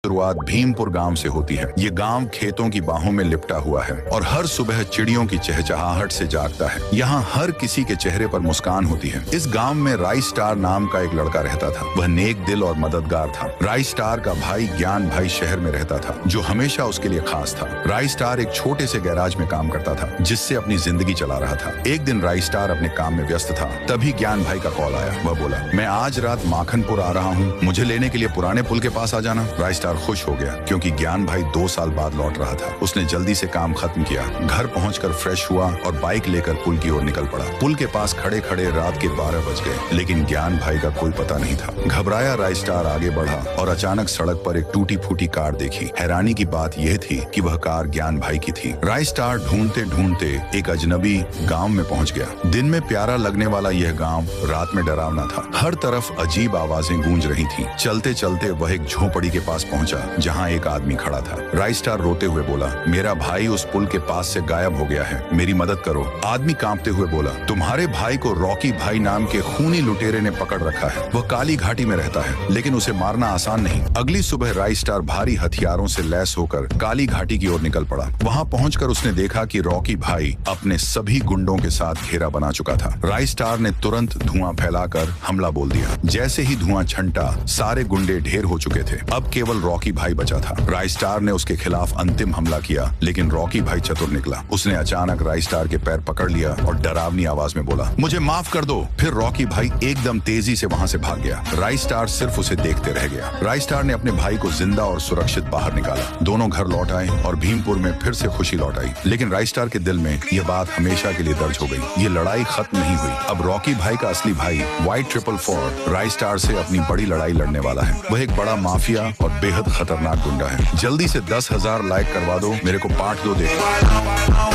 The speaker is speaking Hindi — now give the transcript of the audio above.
शुरुआत भीमपुर गांव से होती है। ये गांव खेतों की बाहों में लिपटा हुआ है और हर सुबह चिड़ियों की चहचहाहट से जागता है। यहाँ हर किसी के चेहरे पर मुस्कान होती है। इस गांव में राई स्टार नाम का एक लड़का रहता था। वह नेक दिल और मददगार था। राई स्टार का भाई ज्ञान भाई शहर में रहता था, जो हमेशा उसके लिए खास था। राई स्टार एक छोटे से गैराज में काम करता था, जिससे अपनी जिंदगी चला रहा था। एक दिन राई स्टार अपने काम में व्यस्त था, तभी ज्ञान भाई का कॉल आया। वह बोला, मैं आज रात माखनपुर आ रहा हूँ, मुझे लेने के लिए पुराने पुल के पास आ जाना। राई स्टार खुश हो गया, क्योंकि ज्ञान भाई 2 साल बाद लौट रहा था। उसने जल्दी से काम खत्म किया, घर पहुंचकर फ्रेश हुआ और बाइक लेकर पुल की ओर निकल पड़ा। पुल के पास खड़े खड़े रात के 12 बज गए, लेकिन ज्ञान भाई का कोई पता नहीं था। घबराया राई स्टार आगे बढ़ा और अचानक सड़क पर एक टूटी फूटी कार देखी। हैरानी की बात यह थी कि वह कार ज्ञान भाई की थी। राई स्टार ढूंढते ढूंढते एक अजनबी गांव में पहुंच गया। दिन में प्यारा लगने वाला यह गांव रात में डरावना था। हर तरफ अजीब आवाजें गूंज रही थी। चलते चलते वह एक झोपड़ी के पास पहुंचा, जहां एक आदमी खड़ा था। राई स्टार रोते हुए बोला, मेरा भाई उस पुल के पास से गायब हो गया है, मेरी मदद करो। आदमी कांपते हुए बोला, तुम्हारे भाई को रॉकी भाई नाम के खूनी लुटेरे ने पकड़ रखा है। वह काली घाटी में रहता है, लेकिन उसे मारना आसान नहीं। अगली सुबह राई स्टार भारी हथियारों से लैस होकर काली घाटी की ओर निकल पड़ा। वहां पहुंचकर उसने देखा कि रॉकी भाई अपने सभी गुंडों के साथ घेरा बना चुका था। राई स्टार ने तुरंत धुआं फैलाकर हमला बोल दिया। जैसे ही धुआं छंटा, सारे गुंडे ढेर हो चुके थे। अब केवल रॉकी भाई बचा था। राई स्टार ने उसके खिलाफ अंतिम हमला किया, लेकिन रॉकी भाई चतुर निकला। उसने अचानक राई स्टार के पैर पकड़ लिया और डरावनी आवाज में बोला, मुझे माफ कर दो। फिर रॉकी भाई एकदम तेजी से वहां से भाग गया। राई स्टार सिर्फ उसे देखते रह गया। राई स्टार ने अपने भाई को जिंदा और सुरक्षित बाहर निकाला। दोनों घर लौट आए और भीमपुर में फिर से खुशी लौट आई। लेकिन राई स्टार के दिल में यह बात हमेशा के लिए दर्ज हो गई, ये लड़ाई खत्म नहीं हुई। अब रॉकी भाई का असली भाई व्हाइट 444 राई स्टार से अपनी बड़ी लड़ाई लड़ने वाला है। वह एक बड़ा माफिया और बेहद खतरनाक गुंडा है। जल्दी से 10,000 लाइक करवा दो, मेरे को पार्ट 2 देखो।